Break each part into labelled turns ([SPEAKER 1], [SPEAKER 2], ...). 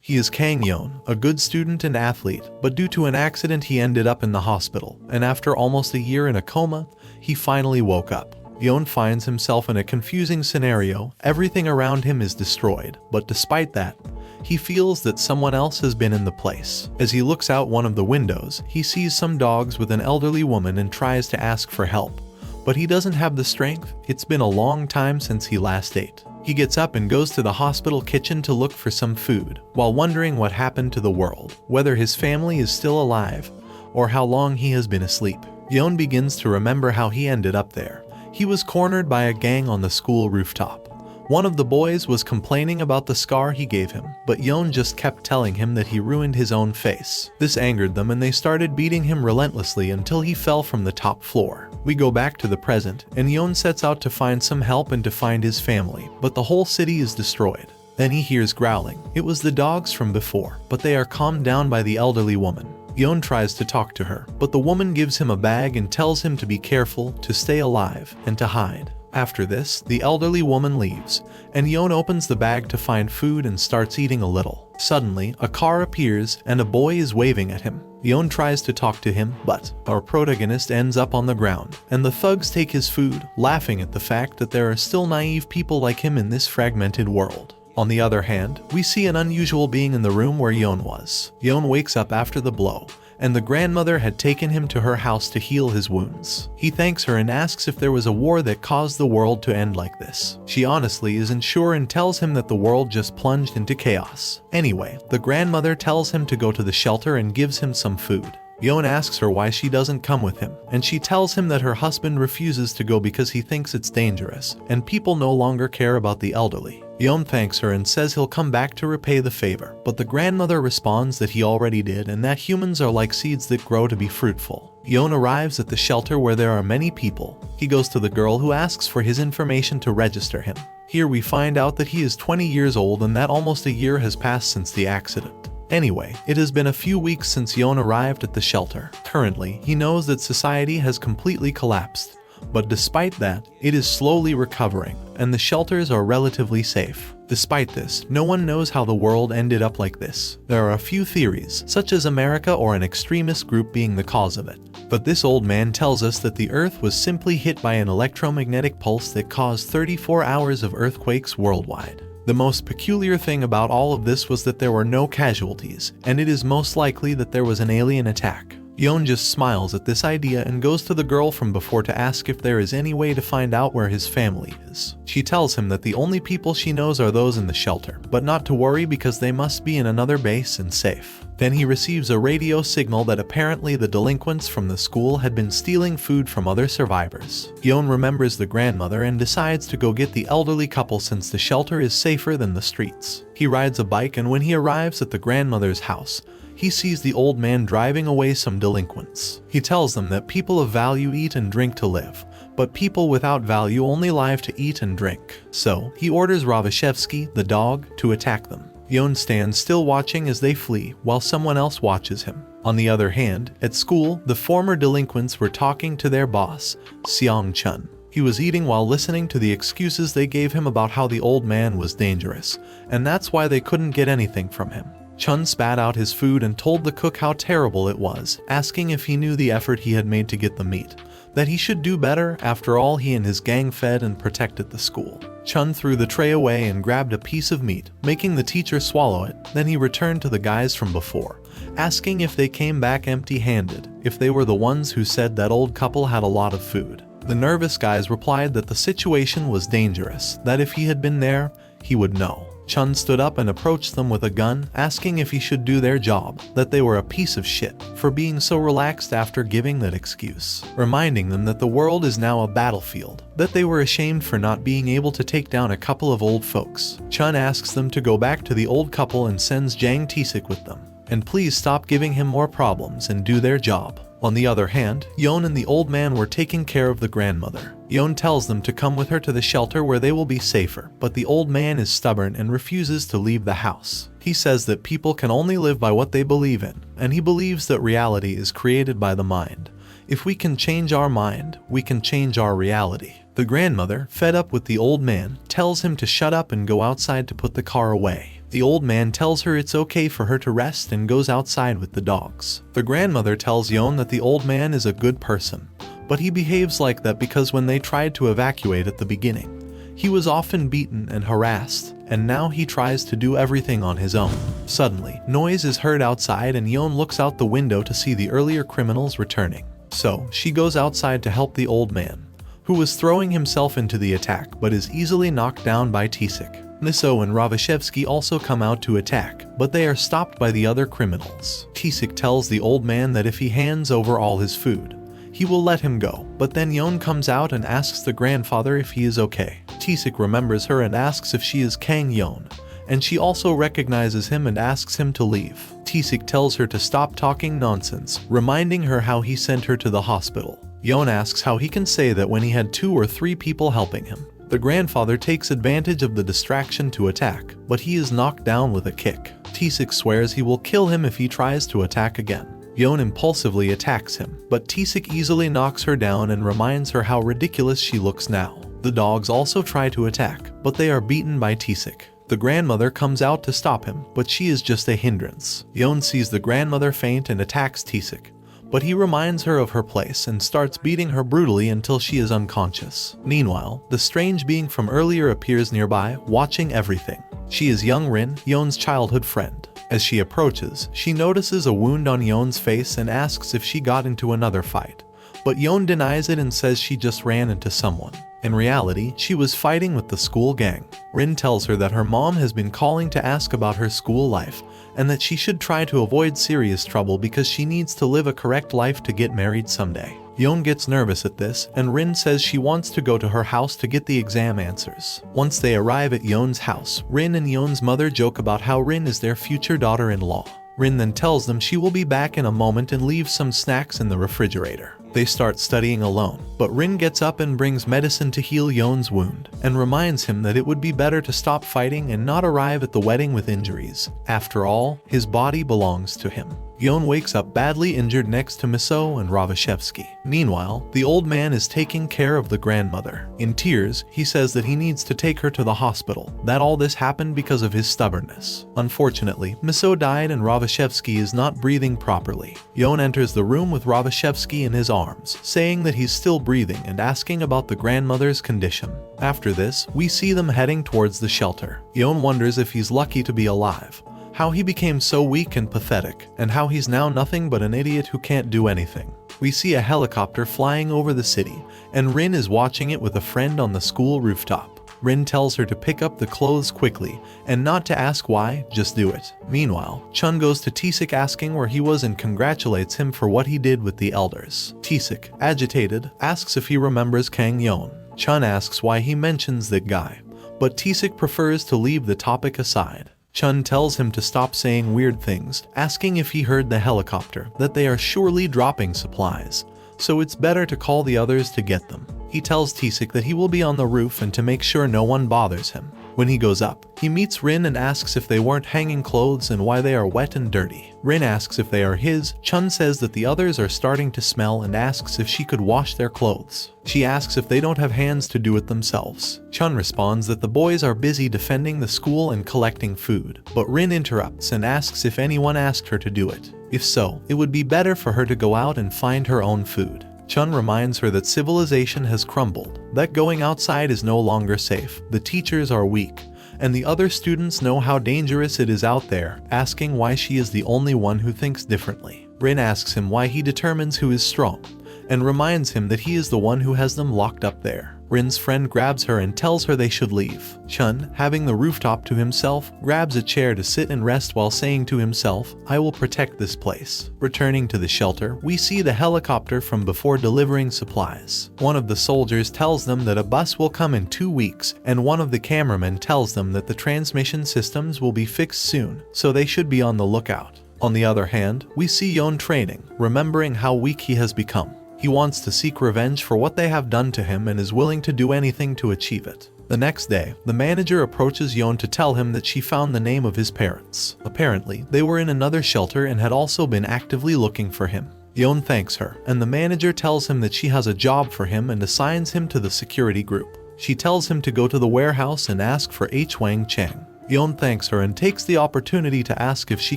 [SPEAKER 1] He is Kang Yeon, a good student and athlete, but due to an accident he ended up in the hospital, and after almost a year in a coma, he finally woke up. Yeon finds himself in a confusing scenario. Everything around him is destroyed, but despite that, he feels that someone else has been in the place. As he looks out one of the windows, he sees some dogs with an elderly woman and tries to ask for help. But he doesn't have the strength. It's been a long time since he last ate. He gets up and goes to the hospital kitchen to look for some food, while wondering what happened to the world, whether his family is still alive, or how long he has been asleep. Yeon begins to remember how he ended up there. He was cornered by a gang on the school rooftop. One of the boys was complaining about the scar he gave him, but Yeon just kept telling him that he ruined his own face. This angered them and they started beating him relentlessly until he fell from the top floor. We go back to the present, and Yeon sets out to find some help and to find his family, but the whole city is destroyed. Then he hears growling. It was the dogs from before, but they are calmed down by the elderly woman. Yeon tries to talk to her, but the woman gives him a bag and tells him to be careful, to stay alive, and to hide. After this, the elderly woman leaves, and Yeon opens the bag to find food and starts eating a little. Suddenly, a car appears and a boy is waving at him. Yeon tries to talk to him, but our protagonist ends up on the ground, and the thugs take his food, laughing at the fact that there are still naive people like him in this fragmented world. On the other hand, we see an unusual being in the room where Yeon was. Yeon wakes up after the blow, and the grandmother had taken him to her house to heal his wounds. He thanks her and asks if there was a war that caused the world to end like this. She honestly isn't sure and tells him that the world just plunged into chaos. Anyway, the grandmother tells him to go to the shelter and gives him some food. Yeon asks her why she doesn't come with him, and she tells him that her husband refuses to go because he thinks it's dangerous, and people no longer care about the elderly. Yeon thanks her and says he'll come back to repay the favor, but the grandmother responds that he already did and that humans are like seeds that grow to be fruitful. Yeon arrives at the shelter where there are many people. He goes to the girl who asks for his information to register him. Here we find out that he is 20 years old and that almost a year has passed since the accident. Anyway, it has been a few weeks since Yeon arrived at the shelter. Currently, he knows that society has completely collapsed, but despite that, it is slowly recovering, and the shelters are relatively safe. Despite this, no one knows how the world ended up like this. There are a few theories, such as America or an extremist group being the cause of it. But this old man tells us that the Earth was simply hit by an electromagnetic pulse that caused 34 hours of earthquakes worldwide. The most peculiar thing about all of this was that there were no casualties, and it is most likely that there was an alien attack. Yeon just smiles at this idea and goes to the girl from before to ask if there is any way to find out where his family is. She tells him that the only people she knows are those in the shelter, but not to worry because they must be in another base and safe. Then he receives a radio signal that apparently the delinquents from the school had been stealing food from other survivors. Yeon remembers the grandmother and decides to go get the elderly couple since the shelter is safer than the streets. He rides a bike, and when he arrives at the grandmother's house, he sees the old man driving away some delinquents. He tells them that people of value eat and drink to live, but people without value only live to eat and drink. So, he orders Ravashevsky, the dog, to attack them. Yeon stands still watching as they flee, while someone else watches him. On the other hand, at school, the former delinquents were talking to their boss, Seong Chun. He was eating while listening to the excuses they gave him about how the old man was dangerous, and that's why they couldn't get anything from him. Chun spat out his food and told the cook how terrible it was, asking if he knew the effort he had made to get the meat, that he should do better. After all, he and his gang fed and protected the school. Chun threw the tray away and grabbed a piece of meat, making the teacher swallow it. Then he returned to the guys from before, asking if they came back empty-handed, if they were the ones who said that old couple had a lot of food. The nervous guys replied that the situation was dangerous, that if he had been there, he would know. Chun stood up and approached them with a gun, asking if he should do their job, that they were a piece of shit for being so relaxed after giving that excuse, reminding them that the world is now a battlefield, that they were ashamed for not being able to take down a couple of old folks. Chun asks them to go back to the old couple and sends Jang Taesik with them, and please stop giving him more problems and do their job. On the other hand, Yeon and the old man were taking care of the grandmother. Yeon tells them to come with her to the shelter where they will be safer, but the old man is stubborn and refuses to leave the house. He says that people can only live by what they believe in, and he believes that reality is created by the mind. If we can change our mind, we can change our reality. The grandmother, fed up with the old man, tells him to shut up and go outside to put the car away. The old man tells her it's okay for her to rest and goes outside with the dogs. The grandmother tells Yeon that the old man is a good person, but he behaves like that because when they tried to evacuate at the beginning, he was often beaten and harassed, and now he tries to do everything on his own. Suddenly, noise is heard outside and Yeon looks out the window to see the earlier criminals returning. So, she goes outside to help the old man, who was throwing himself into the attack but is easily knocked down by Tisik. Miso and Ravashevsky also come out to attack, but they are stopped by the other criminals. Tisik tells the old man that if he hands over all his food, he will let him go, but then Yeon comes out and asks the grandfather if he is okay. Tisik remembers her and asks if she is Kang Yeon, and she also recognizes him and asks him to leave. Tisik tells her to stop talking nonsense, reminding her how he sent her to the hospital. Yeon asks how he can say that when he had 2 or 3 people helping him. The grandfather takes advantage of the distraction to attack, but he is knocked down with a kick. Tisik swears he will kill him if he tries to attack again. Yeon impulsively attacks him, but Tisik easily knocks her down and reminds her how ridiculous she looks now. The dogs also try to attack, but they are beaten by Tisik. The grandmother comes out to stop him, but she is just a hindrance. Yeon sees the grandmother faint and attacks Tisik, but he reminds her of her place and starts beating her brutally until she is unconscious. Meanwhile, the strange being from earlier appears nearby, watching everything. She is Youngrin, Yeon's childhood friend. As she approaches, she notices a wound on Yeon's face and asks if she got into another fight. But Yeon denies it and says she just ran into someone. In reality, she was fighting with the school gang. Rin tells her that her mom has been calling to ask about her school life, and that she should try to avoid serious trouble because she needs to live a correct life to get married someday. Yeon gets nervous at this, and Rin says she wants to go to her house to get the exam answers. Once they arrive at Yeon's house, Rin and Yeon's mother joke about how Rin is their future daughter-in-law. Rin then tells them she will be back in a moment and leaves some snacks in the refrigerator. They start studying alone, but Rin gets up and brings medicine to heal Yeon's wound, and reminds him that it would be better to stop fighting and not arrive at the wedding with injuries. After all, his body belongs to him. Yeon wakes up badly injured next to Miso and Ravashevsky. Meanwhile, the old man is taking care of the grandmother. In tears, he says that he needs to take her to the hospital, that all this happened because of his stubbornness. Unfortunately, Miso died and Ravashevsky is not breathing properly. Yeon enters the room with Ravashevsky in his arms, saying that he's still breathing and asking about the grandmother's condition. After this, we see them heading towards the shelter. Yeon wonders if he's lucky to be alive, how he became so weak and pathetic, and how he's now nothing but an idiot who can't do anything. We see a helicopter flying over the city, and Rin is watching it with a friend on the school rooftop. Rin tells her to pick up the clothes quickly, and not to ask why, just do it. Meanwhile, Chun goes to Tisik asking where he was and congratulates him for what he did with the elders. Tisik, agitated, asks if he remembers Kang Yeon. Chun asks why he mentions that guy, but Tisik prefers to leave the topic aside. Chun tells him to stop saying weird things, asking if he heard the helicopter, that they are surely dropping supplies, so it's better to call the others to get them. He tells Tisik that he will be on the roof and to make sure no one bothers him. When he goes up, he meets Rin and asks if they weren't hanging clothes and why they are wet and dirty. Rin asks if they are his. Chun says that the others are starting to smell and asks if she could wash their clothes. She asks if they don't have hands to do it themselves. Chun responds that the boys are busy defending the school and collecting food, but Rin interrupts and asks if anyone asked her to do it. If so, it would be better for her to go out and find her own food. Chun reminds her that civilization has crumbled, that going outside is no longer safe, the teachers are weak, and the other students know how dangerous it is out there, asking why she is the only one who thinks differently. Rin asks him why he determines who is strong, and reminds him that he is the one who has them locked up there. Rin's friend grabs her and tells her they should leave. Chun, having the rooftop to himself, grabs a chair to sit and rest while saying to himself, "I will protect this place." Returning to the shelter, we see the helicopter from before delivering supplies. One of the soldiers tells them that a bus will come in 2 weeks, and one of the cameramen tells them that the transmission systems will be fixed soon, so they should be on the lookout. On the other hand, we see Yeon training, remembering how weak he has become. He wants to seek revenge for what they have done to him and is willing to do anything to achieve it. The next day, the manager approaches Yeon to tell him that she found the name of his parents. Apparently, they were in another shelter and had also been actively looking for him. Yeon thanks her, and the manager tells him that she has a job for him and assigns him to the security group. She tells him to go to the warehouse and ask for H. Wang Chang. Yeon thanks her and takes the opportunity to ask if she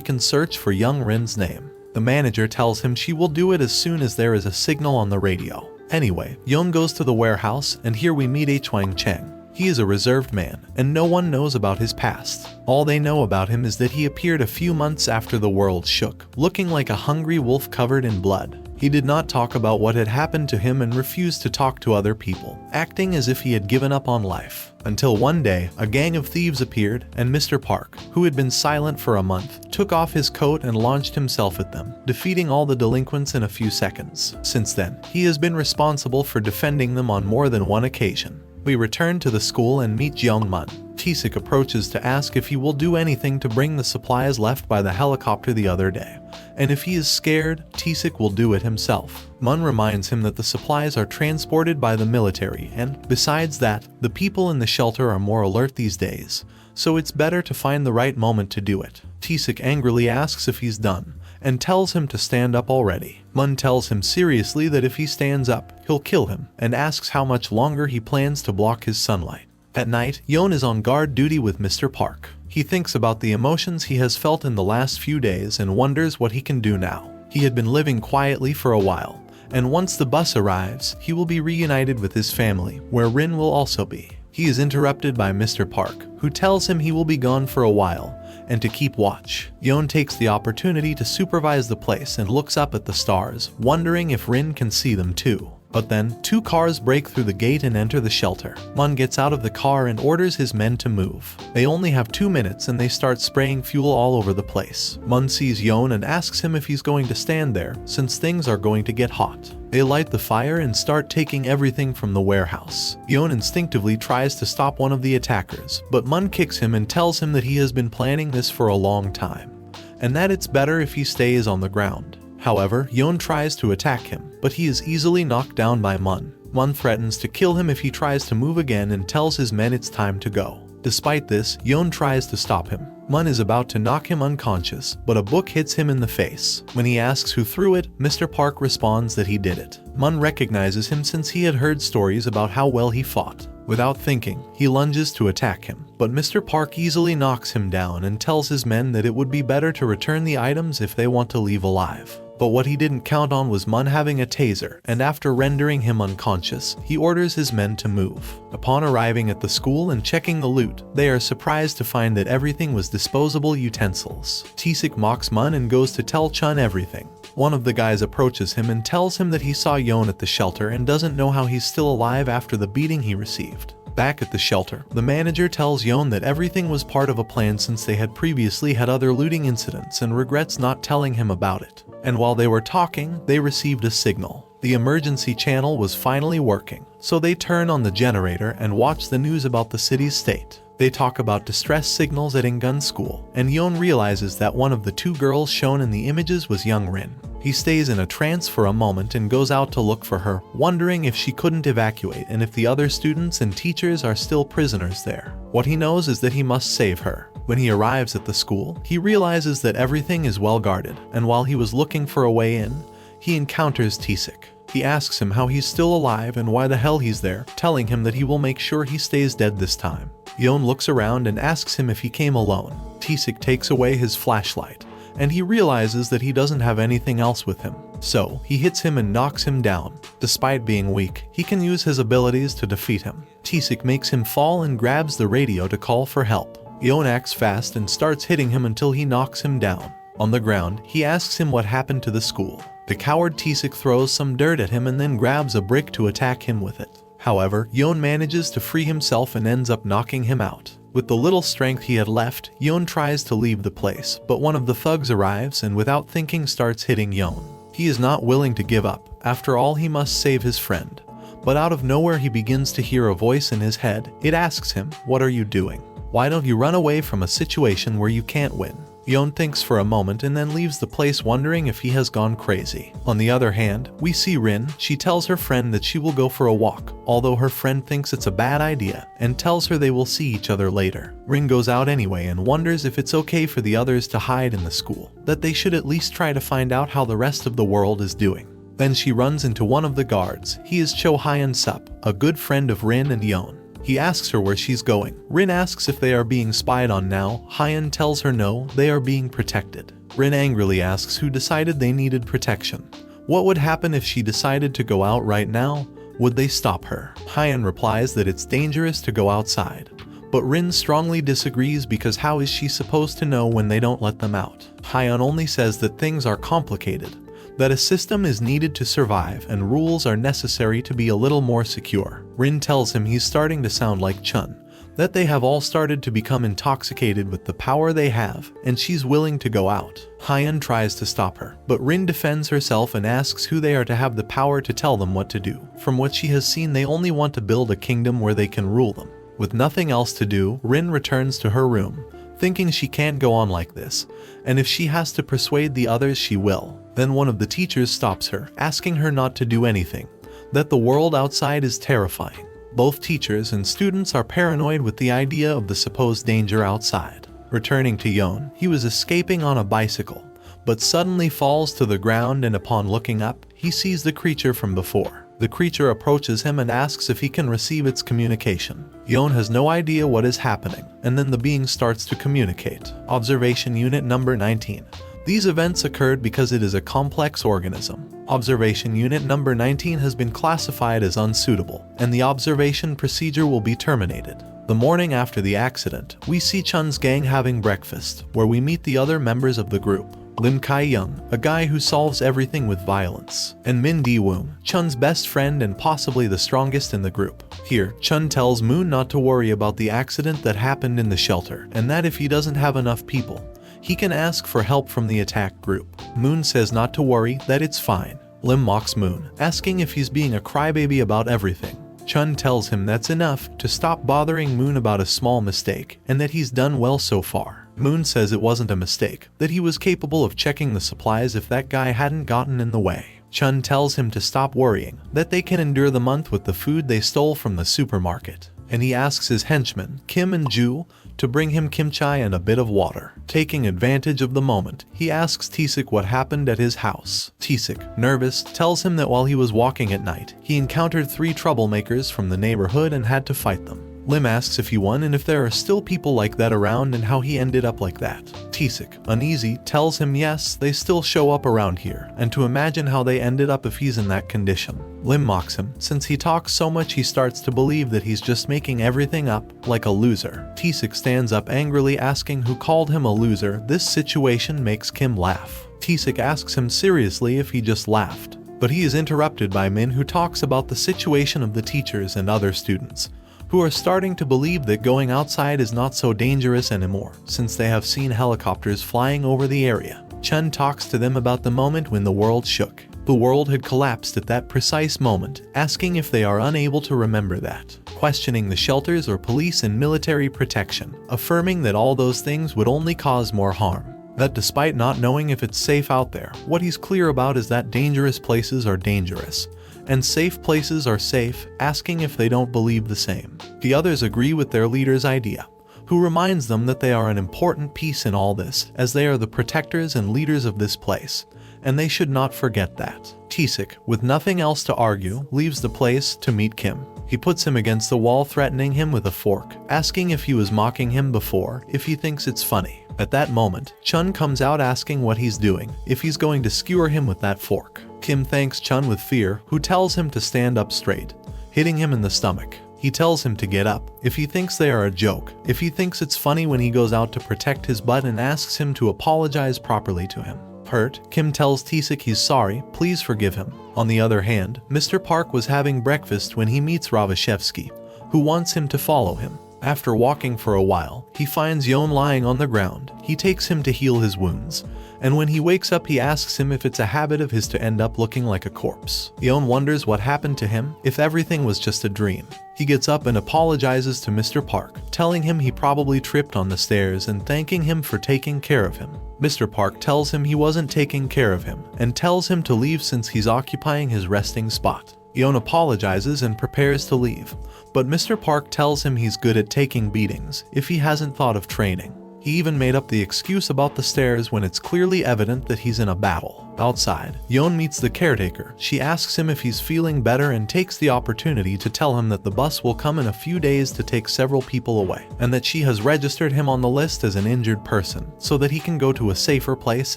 [SPEAKER 1] can search for Younglin's name. The manager tells him she will do it as soon as there is a signal on the radio. Anyway, Yeon goes to the warehouse, and here we meet Hwang Chang. He is a reserved man, and no one knows about his past. All they know about him is that he appeared a few months after the world shook, looking like a hungry wolf covered in blood. He did not talk about what had happened to him and refused to talk to other people, acting as if he had given up on life. Until one day, a gang of thieves appeared, and Mr. Park, who had been silent for a month, took off his coat and launched himself at them, defeating all the delinquents in a few seconds. Since then, he has been responsible for defending them on more than one occasion. We return to the school and meet Youngmin. Taesik approaches to ask if he will do anything to bring the supplies left by the helicopter the other day, and if he is scared, Taesik will do it himself. Mun reminds him that the supplies are transported by the military, and besides that, the people in the shelter are more alert these days, so it's better to find the right moment to do it. Taesik angrily asks if he's done, and tells him to stand up already. Mun tells him seriously that if he stands up, he'll kill him, and asks how much longer he plans to block his sunlight. At night, Yeon is on guard duty with Mr. Park. He thinks about the emotions he has felt in the last few days and wonders what he can do now. He had been living quietly for a while, and once the bus arrives, he will be reunited with his family, where Rin will also be. He is interrupted by Mr. Park, who tells him he will be gone for a while, and to keep watch. Yeon takes the opportunity to supervise the place and looks up at the stars, wondering if Rin can see them too. But then, two cars break through the gate and enter the shelter. Mun gets out of the car and orders his men to move. They only have 2 minutes and they start spraying fuel all over the place. Mun sees Yeon and asks him if he's going to stand there, since things are going to get hot. They light the fire and start taking everything from the warehouse. Yeon instinctively tries to stop one of the attackers, but Mun kicks him and tells him that he has been planning this for a long time, and that it's better if he stays on the ground. However, Yeon tries to attack him, but he is easily knocked down by Mun. Mun threatens to kill him if he tries to move again and tells his men it's time to go. Despite this, Yeon tries to stop him. Mun is about to knock him unconscious, but a book hits him in the face. When he asks who threw it, Mr. Park responds that he did it. Mun recognizes him since he had heard stories about how well he fought. Without thinking, he lunges to attack him, but Mr. Park easily knocks him down and tells his men that it would be better to return the items if they want to leave alive. But what he didn't count on was Mun having a taser, and after rendering him unconscious, he orders his men to move. Upon arriving at the school and checking the loot, they are surprised to find that everything was disposable utensils. Taesik mocks Mun and goes to tell Chun everything. One of the guys approaches him and tells him that he saw Yeon at the shelter and doesn't know how he's still alive after the beating he received. Back at the shelter, the manager tells Yeon that everything was part of a plan since they had previously had other looting incidents and regrets not telling him about it. And while they were talking, they received a signal. The emergency channel was finally working, so they turn on the generator and watch the news about the city's state. They talk about distress signals at Ingun School, and Yeon realizes that one of the 2 girls shown in the images was Youngrin. He stays in a trance for a moment and goes out to look for her, wondering if she couldn't evacuate and if the other students and teachers are still prisoners there. What he knows is that he must save her. When he arrives at the school, he realizes that everything is well guarded, and while he was looking for a way in, he encounters Taesik. He asks him how he's still alive and why the hell he's there, telling him that he will make sure he stays dead this time. Yeon looks around and asks him if he came alone. Taesik takes away his flashlight, and he realizes that he doesn't have anything else with him. So, he hits him and knocks him down. Despite being weak, he can use his abilities to defeat him. Taesik makes him fall and grabs the radio to call for help. Yeon acts fast and starts hitting him until he knocks him down. On the ground, he asks him what happened to the school. The coward Taesik throws some dirt at him and then grabs a brick to attack him with it. However, Yeon manages to free himself and ends up knocking him out. With the little strength he had left, Yeon tries to leave the place, but one of the thugs arrives and without thinking starts hitting Yeon. He is not willing to give up. After all, he must save his friend. But out of nowhere he begins to hear a voice in his head. It asks him, "What are you doing? Why don't you run away from a situation where you can't win?" Yeon thinks for a moment and then leaves the place wondering if he has gone crazy. On the other hand, we see Rin. She tells her friend that she will go for a walk, although her friend thinks it's a bad idea and tells her they will see each other later. Rin goes out anyway and wonders if it's okay for the others to hide in the school, that they should at least try to find out how the rest of the world is doing. Then she runs into one of the guards. He is Cho Hyun Sup, a good friend of Rin and Yeon. He asks her where she's going. Rin asks if they are being spied on now. Hyun tells her no, they are being protected. Rin angrily asks who decided they needed protection. What would happen if she decided to go out right now? Would they stop her? Hyun replies that it's dangerous to go outside. But Rin strongly disagrees because how is she supposed to know when they don't let them out? Hyun only says that things are complicated, that a system is needed to survive and rules are necessary to be a little more secure. Rin tells him he's starting to sound like Chun, that they have all started to become intoxicated with the power they have, and she's willing to go out. Hyun tries to stop her, but Rin defends herself and asks who they are to have the power to tell them what to do. From what she has seen, they only want to build a kingdom where they can rule them. With nothing else to do, Rin returns to her room, thinking she can't go on like this, and if she has to persuade the others, she will. Then one of the teachers stops her, asking her not to do anything, that the world outside is terrifying. Both teachers and students are paranoid with the idea of the supposed danger outside. Returning to Yeon, he was escaping on a bicycle, but suddenly falls to the ground, and upon looking up, he sees the creature from before. The creature approaches him and asks if he can receive its communication. Yeon has no idea what is happening, and then the being starts to communicate. Observation Unit Number 19. These events occurred because it is a complex organism. Observation Unit Number 19 has been classified as unsuitable, and the observation procedure will be terminated. The morning after the accident, we see Chun's gang having breakfast, where we meet the other members of the group. Lim Kai-young, a guy who solves everything with violence, and Min Di-woon, Chun's best friend and possibly the strongest in the group. Here, Chun tells Moon not to worry about the accident that happened in the shelter, and that if he doesn't have enough people, he can ask for help from the attack group. Moon says not to worry, that it's fine. Lim mocks Moon, asking if he's being a crybaby about everything. Chun tells him that's enough, to stop bothering Moon about a small mistake, and that he's done well so far. Moon says it wasn't a mistake, that he was capable of checking the supplies if that guy hadn't gotten in the way. Chun tells him to stop worrying, that they can endure the month with the food they stole from the supermarket. And he asks his henchmen, Kim and Ju, to bring him kimchi and a bit of water. Taking advantage of the moment, he asks Taesik what happened at his house. Taesik, nervous, tells him that while he was walking at night, he encountered 3 troublemakers from the neighborhood and had to fight them. Lim asks if he won and if there are still people like that around and how he ended up like that. Taesik, uneasy, tells him yes, they still show up around here, and to imagine how they ended up if he's in that condition. Lim mocks him. Since he talks so much, he starts to believe that he's just making everything up, like a loser. Taesik stands up angrily, asking who called him a loser. This situation makes Kim laugh. Taesik asks him seriously if he just laughed, but he is interrupted by Min, who talks about the situation of the teachers and other students, who are starting to believe that going outside is not so dangerous anymore, since they have seen helicopters flying over the area. Chun talks to them about the moment when the world shook. The world had collapsed at that precise moment, asking if they are unable to remember that, questioning the shelters or police and military protection, affirming that all those things would only cause more harm. That despite not knowing if it's safe out there, what he's clear about is that dangerous places are dangerous, and safe places are safe, asking if they don't believe the same. The others agree with their leader's idea, who reminds them that they are an important piece in all this, as they are the protectors and leaders of this place, and they should not forget that. Taesik, with nothing else to argue, leaves the place to meet Kim. He puts him against the wall, threatening him with a fork, asking if he was mocking him before, if he thinks it's funny. At that moment, Chun comes out asking what he's doing, if he's going to skewer him with that fork. Kim thanks Chun with fear, who tells him to stand up straight, hitting him in the stomach. He tells him to get up, if he thinks they are a joke, if he thinks it's funny when he goes out to protect his butt, and asks him to apologize properly to him. Hurt, Kim tells Taesik he's sorry, please forgive him. On the other hand, Mr. Park was having breakfast when he meets Ravashevsky, who wants him to follow him. After walking for a while, he finds Yeon lying on the ground. He takes him to heal his wounds, and when he wakes up, he asks him if it's a habit of his to end up looking like a corpse. Yeon wonders what happened to him, if everything was just a dream. He gets up and apologizes to Mr. Park, telling him he probably tripped on the stairs and thanking him for taking care of him. Mr. Park tells him he wasn't taking care of him, and tells him to leave since he's occupying his resting spot. Yeon apologizes and prepares to leave, but Mr. Park tells him he's good at taking beatings, if he hasn't thought of training. He even made up the excuse about the stairs when it's clearly evident that he's in a battle. Outside, Yeon meets the caretaker. She asks him if he's feeling better and takes the opportunity to tell him that the bus will come in a few days to take several people away, and that she has registered him on the list as an injured person so that he can go to a safer place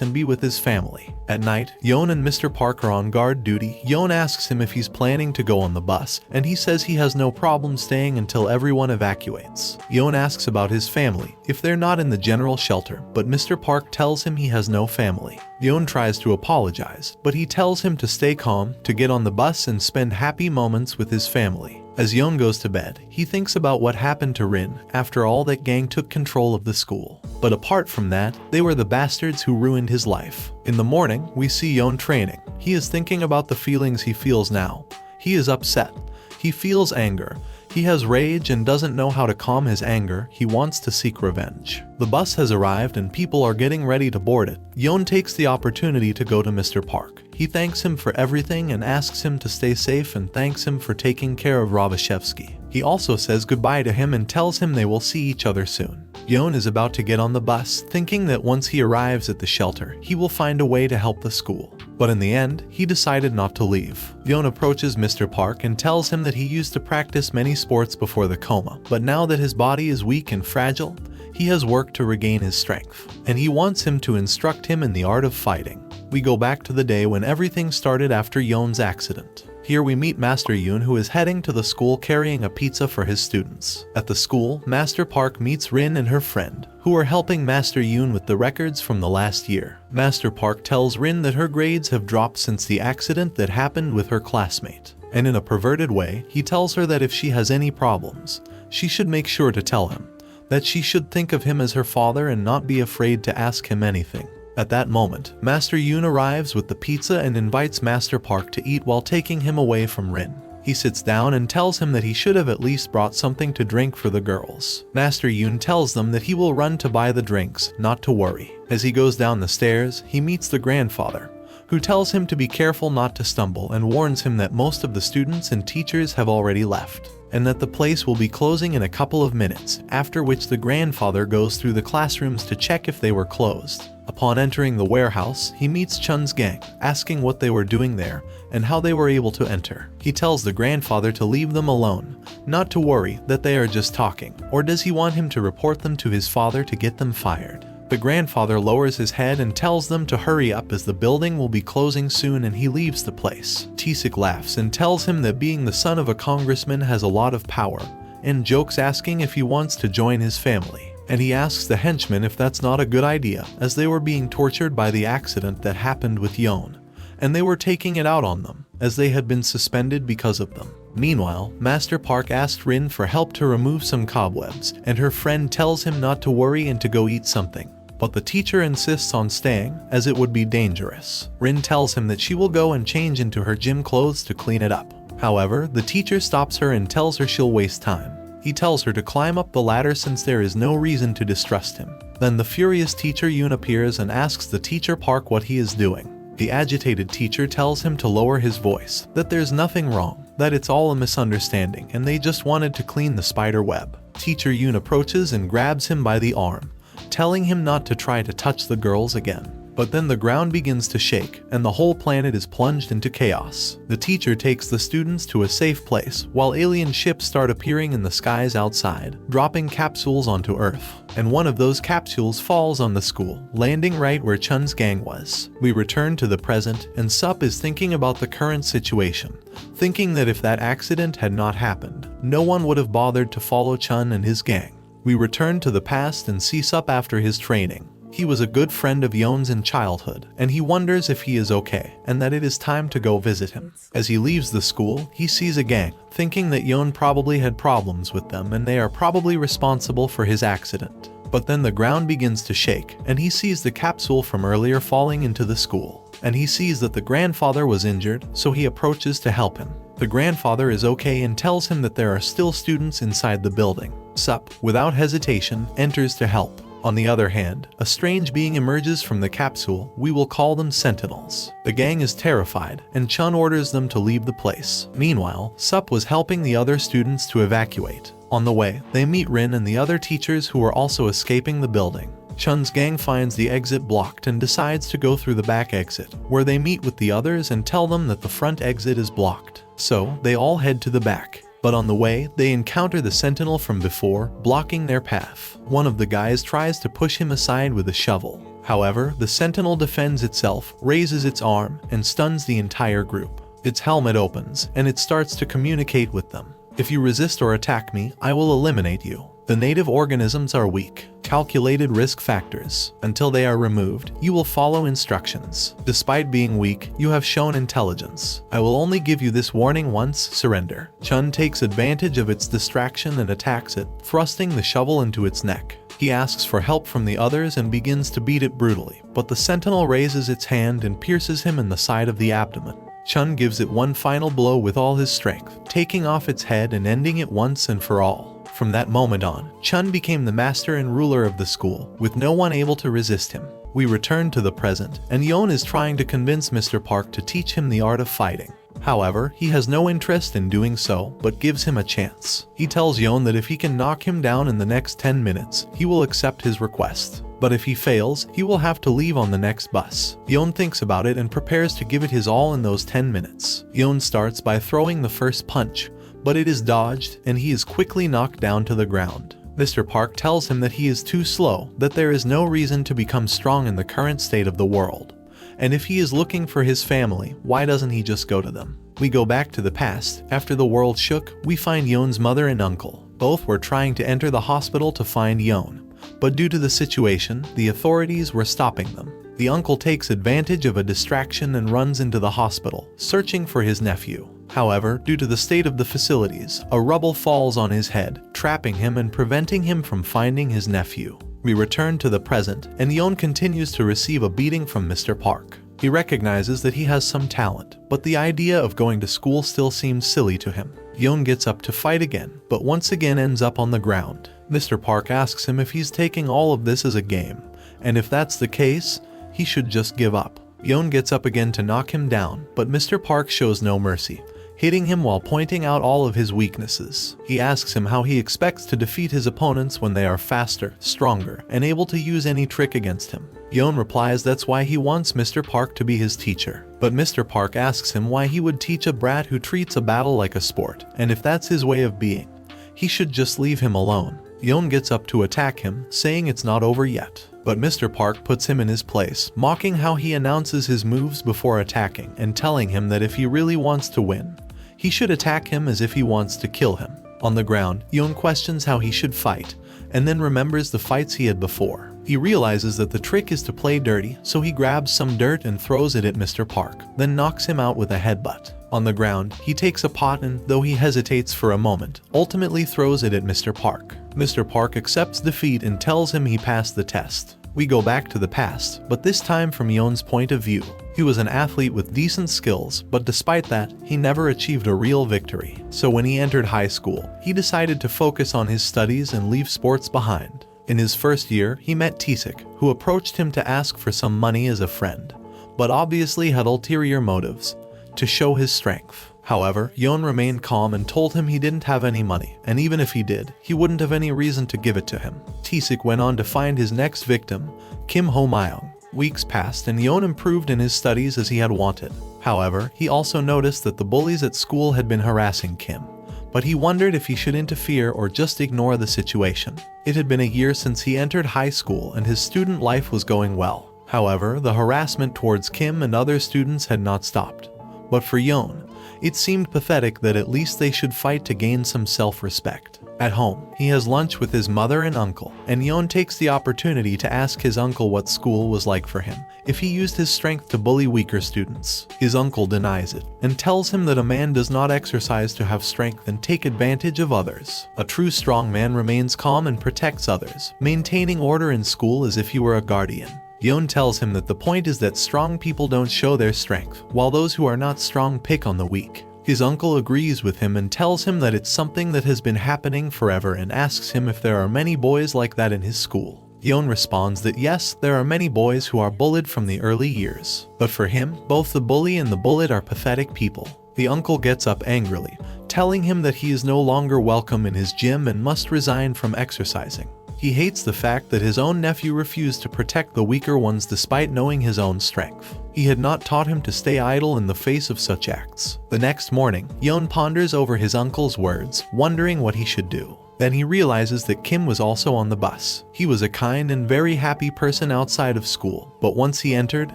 [SPEAKER 1] and be with his family. At night, Yeon and Mr. Park are on guard duty. Yeon asks him if he's planning to go on the bus, and he says he has no problem staying until everyone evacuates. Yeon asks about his family, if they're not in the general shelter, but Mr. Park tells him he has no family. Yeon tries to apologize, but he tells him to stay calm, to get on the bus and spend happy moments with his family. As Yeon goes to bed, he thinks about what happened to Rin. After all, that gang took control of the school. But apart from that, they were the bastards who ruined his life. In the morning, we see Yeon training. He is thinking about the feelings he feels now. He is upset. He feels anger. He has rage and doesn't know how to calm his anger. He wants to seek revenge. The bus has arrived and people are getting ready to board it. Yeon takes the opportunity to go to Mr. Park. He thanks him for everything and asks him to stay safe and thanks him for taking care of Robashevsky. He also says goodbye to him and tells him they will see each other soon. Yeon is about to get on the bus, thinking that once he arrives at the shelter, he will find a way to help the school. But in the end, he decided not to leave. Yeon approaches Mr. Park and tells him that he used to practice many sports before the coma, but now that his body is weak and fragile, he has worked to regain his strength, and he wants him to instruct him in the art of fighting. We go back to the day when everything started after Yeon's accident. Here we meet Master Yoon, who is heading to the school carrying a pizza for his students. At the school, Master Park meets Rin and her friend, who are helping Master Yoon with the records from the last year. Master Park tells Rin that her grades have dropped since the accident that happened with her classmate. And in a perverted way, he tells her that if she has any problems, she should make sure to tell him, that she should think of him as her father and not be afraid to ask him anything. At that moment, Master Yoon arrives with the pizza and invites Master Park to eat while taking him away from Rin. He sits down and tells him that he should have at least brought something to drink for the girls. Master Yoon tells them that he will run to buy the drinks, not to worry. As he goes down the stairs, he meets the grandfather, who tells him to be careful not to stumble and warns him that most of the students and teachers have already left, and that the place will be closing in a couple of minutes, after which the grandfather goes through the classrooms to check if they were closed. Upon entering the warehouse, he meets Chun's gang, asking what they were doing there and how they were able to enter. He tells the grandfather to leave them alone, not to worry, that they are just talking. Or does he want him to report them to his father to get them fired? The grandfather lowers his head and tells them to hurry up as the building will be closing soon, and he leaves the place. Tisik laughs and tells him that being the son of a congressman has a lot of power, and jokes asking if he wants to join his family. And he asks the henchmen if that's not a good idea, as they were being tortured by the accident that happened with Yeon, and they were taking it out on them, as they had been suspended because of them. Meanwhile, Master Park asked Rin for help to remove some cobwebs, and her friend tells him not to worry and to go eat something. But the teacher insists on staying, as it would be dangerous. Rin tells him that she will go and change into her gym clothes to clean it up. However, the teacher stops her and tells her she'll waste time. He tells her to climb up the ladder since there is no reason to distrust him. Then the furious teacher Yoon appears and asks the teacher Park what he is doing. The agitated teacher tells him to lower his voice, that there's nothing wrong, that it's all a misunderstanding and they just wanted to clean the spider web. Teacher Yoon approaches and grabs him by the arm, telling him not to try to touch the girls again. But then the ground begins to shake, and the whole planet is plunged into chaos. The teacher takes the students to a safe place, while alien ships start appearing in the skies outside, dropping capsules onto Earth. And one of those capsules falls on the school, landing right where Chun's gang was. We return to the present, and Sup is thinking about the current situation, thinking that if that accident had not happened, no one would have bothered to follow Chun and his gang. We return to the past and see Sup after his training. He was a good friend of Yeon's in childhood, and he wonders if he is okay, and that it is time to go visit him. As he leaves the school, he sees a gang, thinking that Yeon probably had problems with them and they are probably responsible for his accident. But then the ground begins to shake, and he sees the capsule from earlier falling into the school. And he sees that the grandfather was injured, so he approaches to help him. The grandfather is okay and tells him that there are still students inside the building. Sup, without hesitation, enters to help. On the other hand, a strange being emerges from the capsule. We will call them Sentinels. The gang is terrified, and Chun orders them to leave the place. Meanwhile, Sup was helping the other students to evacuate. On the way, they meet Rin and the other teachers who are also escaping the building. Chun's gang finds the exit blocked and decides to go through the back exit, where they meet with the others and tell them that the front exit is blocked. So, they all head to the back. But on the way, they encounter the sentinel from before, blocking their path. One of the guys tries to push him aside with a shovel. However, the sentinel defends itself, raises its arm, and stuns the entire group. Its helmet opens, and it starts to communicate with them. If you resist or attack me, I will eliminate you. The native organisms are weak, calculated risk factors. Until they are removed, you will follow instructions. Despite being weak, you have shown intelligence. I will only give you this warning once, surrender. Chun takes advantage of its distraction and attacks it, thrusting the shovel into its neck. He asks for help from the others and begins to beat it brutally, but the sentinel raises its hand and pierces him in the side of the abdomen. Chun gives it one final blow with all his strength, taking off its head and ending it once and for all. From that moment on, Chun became the master and ruler of the school, with no one able to resist him. We return to the present, and Yeon is trying to convince Mr. Park to teach him the art of fighting. However, he has no interest in doing so, but gives him a chance. He tells Yeon that if he can knock him down in the next 10 minutes, he will accept his request. But if he fails, he will have to leave on the next bus. Yeon thinks about it and prepares to give it his all in those 10 minutes. Yeon starts by throwing the first punch, but it is dodged, and he is quickly knocked down to the ground. Mr. Park tells him that he is too slow, that there is no reason to become strong in the current state of the world. And if he is looking for his family, why doesn't he just go to them? We go back to the past. After the world shook, we find Yeon's mother and uncle. Both were trying to enter the hospital to find Yeon, but due to the situation, the authorities were stopping them. The uncle takes advantage of a distraction and runs into the hospital, searching for his nephew. However, due to the state of the facilities, a rubble falls on his head, trapping him and preventing him from finding his nephew. We return to the present, and Yeon continues to receive a beating from Mr. Park. He recognizes that he has some talent, but the idea of going to school still seems silly to him. Yeon gets up to fight again, but once again ends up on the ground. Mr. Park asks him if he's taking all of this as a game, and if that's the case, he should just give up. Yeon gets up again to knock him down, but Mr. Park shows no mercy, hitting him while pointing out all of his weaknesses. He asks him how he expects to defeat his opponents when they are faster, stronger, and able to use any trick against him. Yeon replies that's why he wants Mr. Park to be his teacher. But Mr. Park asks him why he would teach a brat who treats a battle like a sport, and if that's his way of being, he should just leave him alone. Yeon gets up to attack him, saying it's not over yet. But Mr. Park puts him in his place, mocking how he announces his moves before attacking and telling him that if he really wants to win, he should attack him as if he wants to kill him. On the ground, Yeon questions how he should fight, and then remembers the fights he had before. He realizes that the trick is to play dirty, so he grabs some dirt and throws it at Mr. Park, then knocks him out with a headbutt. On the ground, he takes a pot and, though he hesitates for a moment, ultimately throws it at Mr. Park. Mr. Park accepts defeat and tells him he passed the test. We go back to the past, but this time from Yeon's point of view. He was an athlete with decent skills, but despite that, he never achieved a real victory. So when he entered high school, he decided to focus on his studies and leave sports behind. In his first year, he met Taesik, who approached him to ask for some money as a friend, but obviously had ulterior motives, to show his strength. However, Yeon remained calm and told him he didn't have any money, and even if he did, he wouldn't have any reason to give it to him. Taesik went on to find his next victim, Kim Ho-myung. Weeks passed and Yeon improved in his studies as he had wanted. However, he also noticed that the bullies at school had been harassing Kim, but he wondered if he should interfere or just ignore the situation. It had been a year since he entered high school and his student life was going well. However, the harassment towards Kim and other students had not stopped. But for Yeon, it seemed pathetic that at least they should fight to gain some self-respect. At home, he has lunch with his mother and uncle, and Yeon takes the opportunity to ask his uncle what school was like for him, if he used his strength to bully weaker students. His uncle denies it, and tells him that a man does not exercise to have strength and take advantage of others. A true strong man remains calm and protects others, maintaining order in school as if he were a guardian. Yeon tells him that the point is that strong people don't show their strength, while those who are not strong pick on the weak. His uncle agrees with him and tells him that it's something that has been happening forever and asks him if there are many boys like that in his school. Yeon responds that yes, there are many boys who are bullied from the early years, but for him, both the bully and the bullied are pathetic people. The uncle gets up angrily, telling him that he is no longer welcome in his gym and must resign from exercising. He hates the fact that his own nephew refused to protect the weaker ones despite knowing his own strength. He had not taught him to stay idle in the face of such acts. The next morning, Yeon ponders over his uncle's words, wondering what he should do. Then he realizes that Kim was also on the bus. He was a kind and very happy person outside of school, but once he entered,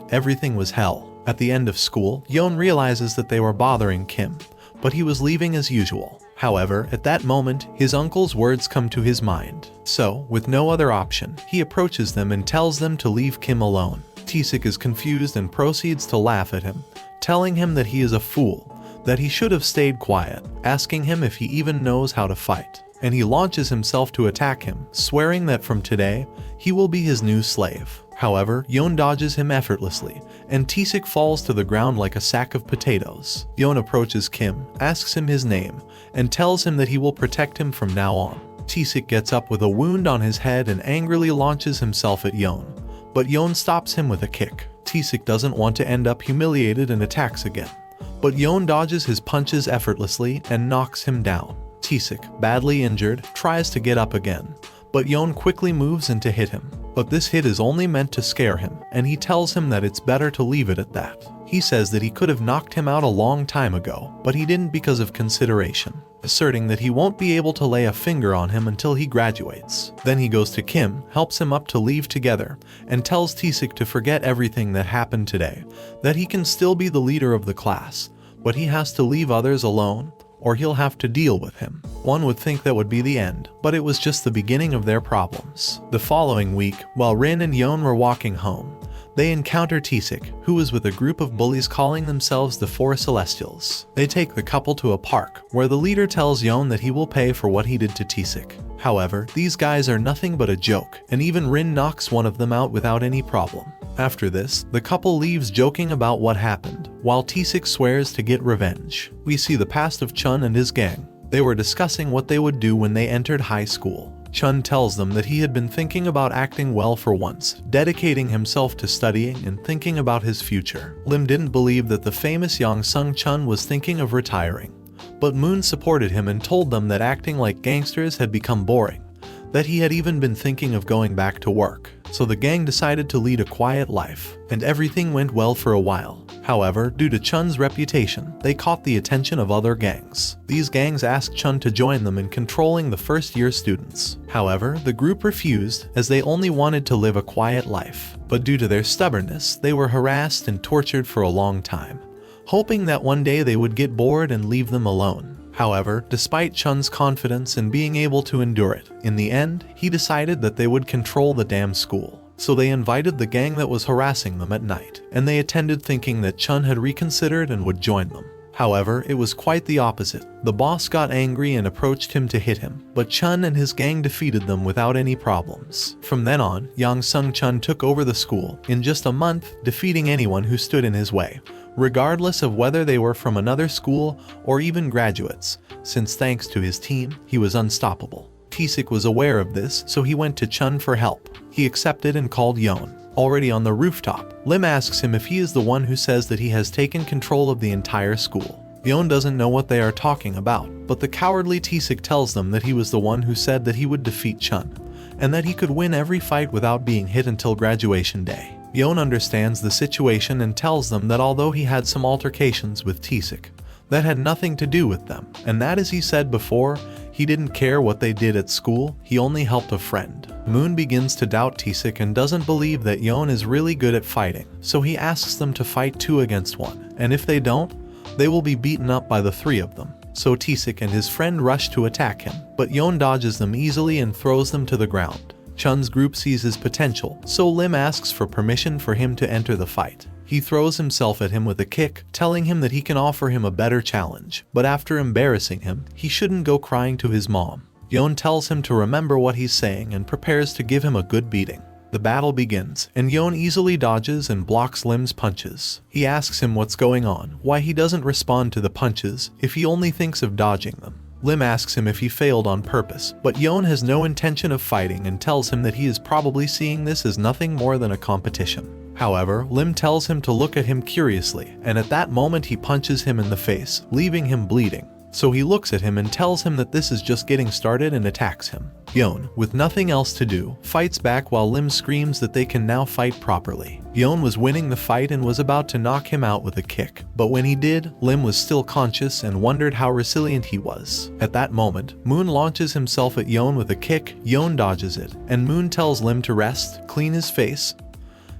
[SPEAKER 1] everything was hell. At the end of school, Yeon realizes that they were bothering Kim, but he was leaving as usual. However, at that moment, his uncle's words come to his mind. So, with no other option, he approaches them and tells them to leave Kim alone. Taesik is confused and proceeds to laugh at him, telling him that he is a fool, that he should have stayed quiet, asking him if he even knows how to fight. And he launches himself to attack him, swearing that from today, he will be his new slave. However, Yeon dodges him effortlessly, and Taesik falls to the ground like a sack of potatoes. Yeon approaches Kim, asks him his name, and tells him that he will protect him from now on. Taesik gets up with a wound on his head and angrily launches himself at Yeon, but Yeon stops him with a kick. Taesik doesn't want to end up humiliated and attacks again, but Yeon dodges his punches effortlessly and knocks him down. Taesik, badly injured, tries to get up again, but Yeon quickly moves in to hit him. But this hit is only meant to scare him, and he tells him that it's better to leave it at that. He says that he could have knocked him out a long time ago, but he didn't because of consideration, asserting that he won't be able to lay a finger on him until he graduates. Then he goes to Kim, helps him up to leave together, and tells Taesik to forget everything that happened today, that he can still be the leader of the class, but he has to leave others alone, or he'll have to deal with him. One would think that would be the end, but it was just the beginning of their problems. The following week, while Rin and Yeon were walking home, they encounter Taesik, who is with a group of bullies calling themselves the Four Celestials. They take the couple to a park, where the leader tells Yeon that he will pay for what he did to Taesik. However, these guys are nothing but a joke, and even Rin knocks one of them out without any problem. After this, the couple leaves joking about what happened, while Taesik swears to get revenge. We see the past of Chun and his gang. They were discussing what they would do when they entered high school. Chun tells them that he had been thinking about acting well for once, dedicating himself to studying and thinking about his future. Lim didn't believe that the famous Young Chun was thinking of retiring, but Moon supported him and told them that acting like gangsters had become boring, that he had even been thinking of going back to work. So the gang decided to lead a quiet life, and everything went well for a while. However, due to Chun's reputation, they caught the attention of other gangs. These gangs asked Chun to join them in controlling the first-year students. However, the group refused, as they only wanted to live a quiet life. But due to their stubbornness, they were harassed and tortured for a long time, hoping that one day they would get bored and leave them alone. However, despite Chun's confidence in being able to endure it, in the end, he decided that they would control the damn school. So they invited the gang that was harassing them at night, and they attended thinking that Chun had reconsidered and would join them. However, it was quite the opposite. The boss got angry and approached him to hit him, but Chun and his gang defeated them without any problems. From then on, Young Chun took over the school, in just a month, defeating anyone who stood in his way, regardless of whether they were from another school or even graduates, since thanks to his team, he was unstoppable. Taesik was aware of this, so he went to Chun for help. He accepted and called Yeon. Already on the rooftop, Lim asks him if he is the one who says that he has taken control of the entire school. Yeon doesn't know what they are talking about, but the cowardly Taesik tells them that he was the one who said that he would defeat Chun, and that he could win every fight without being hit until graduation day. Yeon understands the situation and tells them that although he had some altercations with Taesik, that had nothing to do with them, and that, as he said before, he didn't care what they did at school, he only helped a friend. Moon begins to doubt Taesik and doesn't believe that Yeon is really good at fighting, so he asks them to fight 2 against 1, and if they don't, they will be beaten up by the 3 of them. So Taesik and his friend rush to attack him, but Yeon dodges them easily and throws them to the ground. Chun's group sees his potential, so Lim asks for permission for him to enter the fight. He throws himself at him with a kick, telling him that he can offer him a better challenge, but after embarrassing him, he shouldn't go crying to his mom. Yeon tells him to remember what he's saying and prepares to give him a good beating. The battle begins, and Yeon easily dodges and blocks Lim's punches. He asks him what's going on, why he doesn't respond to the punches if he only thinks of dodging them. Lim asks him if he failed on purpose, but Yeon has no intention of fighting and tells him that he is probably seeing this as nothing more than a competition. However, Lim tells him to look at him curiously, and at that moment he punches him in the face, leaving him bleeding. So he looks at him and tells him that this is just getting started and attacks him. Yeon, with nothing else to do, fights back while Lim screams that they can now fight properly. Yeon was winning the fight and was about to knock him out with a kick, but when he did, Lim was still conscious and wondered how resilient he was. At that moment, Moon launches himself at Yeon with a kick, Yeon dodges it, and Moon tells Lim to rest, clean his face,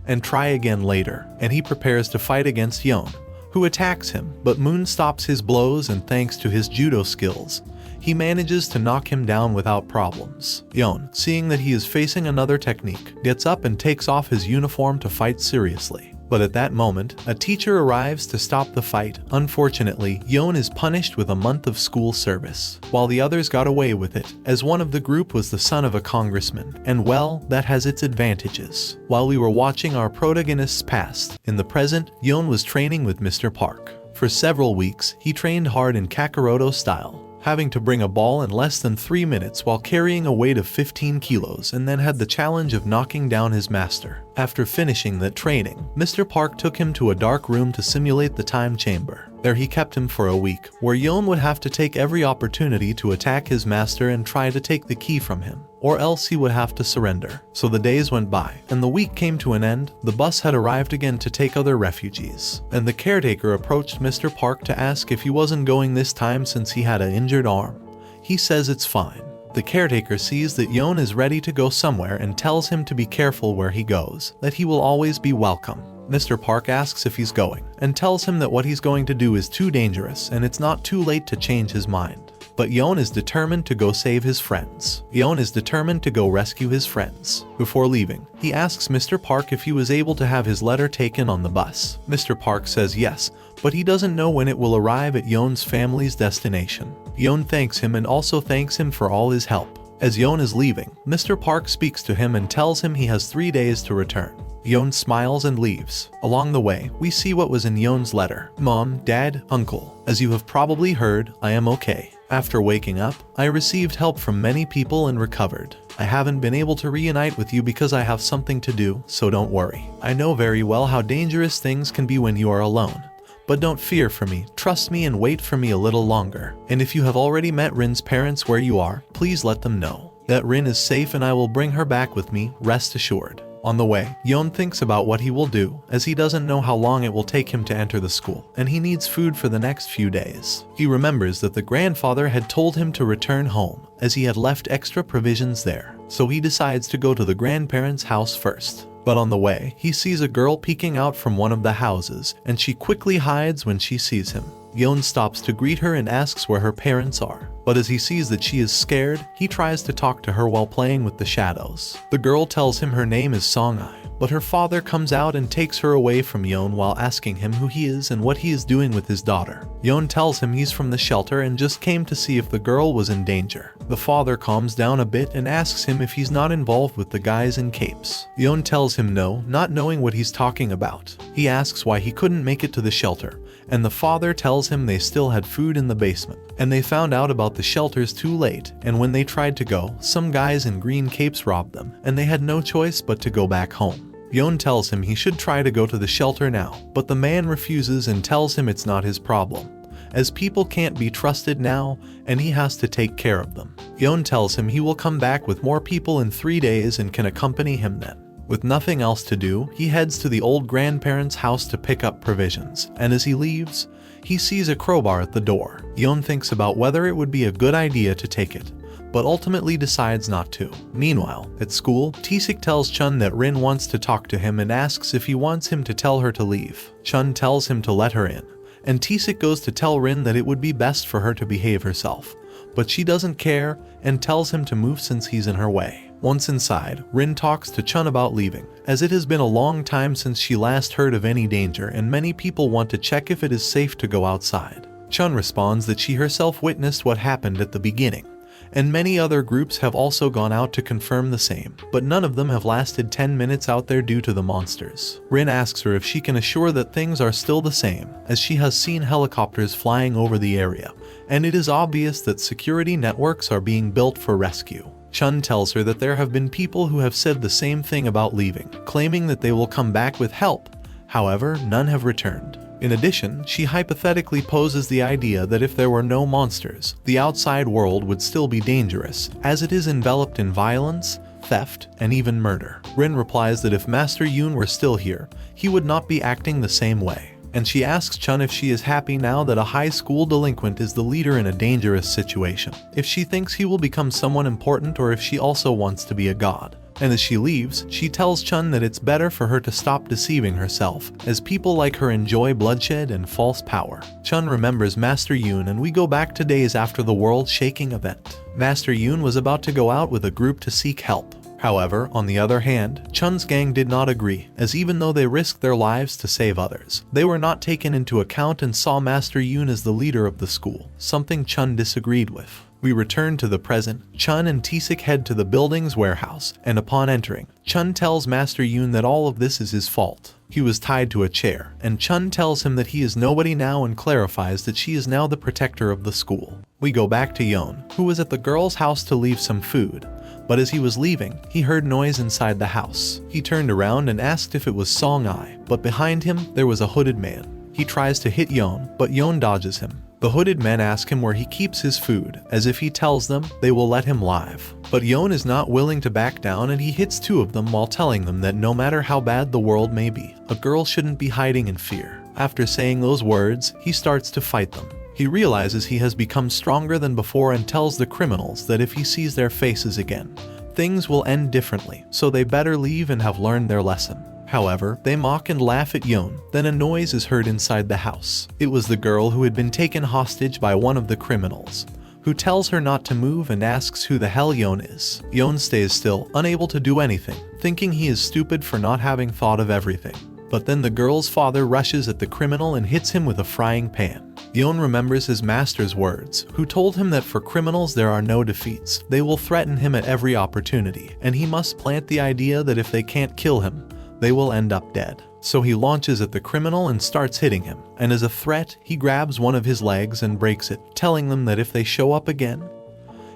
[SPEAKER 1] and try again later, and he prepares to fight against Yeon, who attacks him, but Moon stops his blows and thanks to his judo skills, he manages to knock him down without problems. Yeon, seeing that he is facing another technique, gets up and takes off his uniform to fight seriously. But at that moment, a teacher arrives to stop the fight. Unfortunately, Yeon is punished with a month of school service, while the others got away with it, as one of the group was the son of a congressman, and well, that has its advantages. While we were watching our protagonists past, in the present, Yeon was training with Mr. Park. For several weeks, he trained hard in Kakaroto style, having to bring a ball in less than 3 minutes while carrying a weight of 15 kilos, and then had the challenge of knocking down his master. After finishing that training, Mr. Park took him to a dark room to simulate the time chamber. There he kept him for a week, where Yeon would have to take every opportunity to attack his master and try to take the key from him, or else he would have to surrender. So the days went by, and the week came to an end. The bus had arrived again to take other refugees, and the caretaker approached Mr. Park to ask if he wasn't going this time since he had an injured arm. He says it's fine. The caretaker sees that Yeon is ready to go somewhere and tells him to be careful where he goes, that he will always be welcome. Mr. Park asks if he's going, and tells him that what he's going to do is too dangerous and it's not too late to change his mind. But Yeon is determined to go save his friends. Yeon is determined to go rescue his friends. Before leaving, he asks Mr. Park if he was able to have his letter taken on the bus. Mr. Park says yes, but he doesn't know when it will arrive at Yeon's family's destination. Yeon thanks him and also thanks him for all his help. As Yeon is leaving, Mr. Park speaks to him and tells him he has 3 days to return. Yeon smiles and leaves. Along the way, we see what was in Yeon's letter. Mom, Dad, Uncle, as you have probably heard, I am okay. After waking up, I received help from many people and recovered. I haven't been able to reunite with you because I have something to do, so don't worry. I know very well how dangerous things can be when you are alone. But don't fear for me, trust me and wait for me a little longer. And if you have already met Rin's parents where you are, please let them know that Rin is safe and I will bring her back with me, rest assured. On the way, Yeon thinks about what he will do, as he doesn't know how long it will take him to enter the school, and he needs food for the next few days. He remembers that the grandfather had told him to return home, as he had left extra provisions there, so he decides to go to the grandparents' house first. But on the way, he sees a girl peeking out from one of the houses, and she quickly hides when she sees him. Yeon stops to greet her and asks where her parents are. But as he sees that she is scared, he tries to talk to her while playing with the shadows. The girl tells him her name is Song-ai, but her father comes out and takes her away from Yeon while asking him who he is and what he is doing with his daughter. Yeon tells him he's from the shelter and just came to see if the girl was in danger. The father calms down a bit and asks him if he's not involved with the guys in capes. Yeon tells him no, not knowing what he's talking about. He asks why he couldn't make it to the shelter, and the father tells him they still had food in the basement, and they found out about the shelters too late, and when they tried to go, some guys in green capes robbed them, and they had no choice but to go back home. Yeon tells him he should try to go to the shelter now, but the man refuses and tells him it's not his problem, as people can't be trusted now, and he has to take care of them. Yeon tells him he will come back with more people in 3 days and can accompany him then. With nothing else to do, he heads to the old grandparents' house to pick up provisions, and as he leaves, he sees a crowbar at the door. Yeon thinks about whether it would be a good idea to take it, but ultimately decides not to. Meanwhile, at school, Taesik tells Chun that Rin wants to talk to him and asks if he wants him to tell her to leave. Chun tells him to let her in, and Taesik goes to tell Rin that it would be best for her to behave herself, but she doesn't care and tells him to move since he's in her way. Once inside, Rin talks to Chun about leaving, as it has been a long time since she last heard of any danger and many people want to check if it is safe to go outside. Chun responds that she herself witnessed what happened at the beginning, and many other groups have also gone out to confirm the same, but none of them have lasted 10 minutes out there due to the monsters. Rin asks her if she can assure that things are still the same, as she has seen helicopters flying over the area, and it is obvious that security networks are being built for rescue. Chun tells her that there have been people who have said the same thing about leaving, claiming that they will come back with help. However, none have returned. In addition, she hypothetically poses the idea that if there were no monsters, the outside world would still be dangerous, as it is enveloped in violence, theft, and even murder. Rin replies that if Master Yoon were still here, he would not be acting the same way. And she asks Chun if she is happy now that a high school delinquent is the leader in a dangerous situation, if she thinks he will become someone important or if she also wants to be a god. And as she leaves, she tells Chun that it's better for her to stop deceiving herself, as people like her enjoy bloodshed and false power. Chun remembers Master Yoon, and we go back to days after the world-shaking event. Master Yoon was about to go out with a group to seek help. However, on the other hand, Chun's gang did not agree, as even though they risked their lives to save others, they were not taken into account and saw Master Yoon as the leader of the school, something Chun disagreed with. We return to the present. Chun and Taesik head to the building's warehouse, and upon entering, Chun tells Master Yoon that all of this is his fault. He was tied to a chair, and Chun tells him that he is nobody now and clarifies that she is now the protector of the school. We go back to Yeon, who was at the girl's house to leave some food. But as he was leaving, he heard noise inside the house. He turned around and asked if it was Song-ai, but behind him, there was a hooded man. He tries to hit Yeon, but Yeon dodges him. The hooded men ask him where he keeps his food, as if he tells them, they will let him live. But Yeon is not willing to back down, and he hits two of them while telling them that no matter how bad the world may be, a girl shouldn't be hiding in fear. After saying those words, he starts to fight them. He realizes he has become stronger than before and tells the criminals that if he sees their faces again, things will end differently, so they better leave and have learned their lesson. However, they mock and laugh at Yeon. Then a noise is heard inside the house. It was the girl who had been taken hostage by one of the criminals, who tells her not to move and asks who the hell Yeon is. Yeon stays still, unable to do anything, thinking he is stupid for not having thought of everything. But then the girl's father rushes at the criminal and hits him with a frying pan. Yeon remembers his master's words, who told him that for criminals there are no defeats. They will threaten him at every opportunity, and he must plant the idea that if they can't kill him, they will end up dead. So he launches at the criminal and starts hitting him, and as a threat, he grabs one of his legs and breaks it, telling them that if they show up again,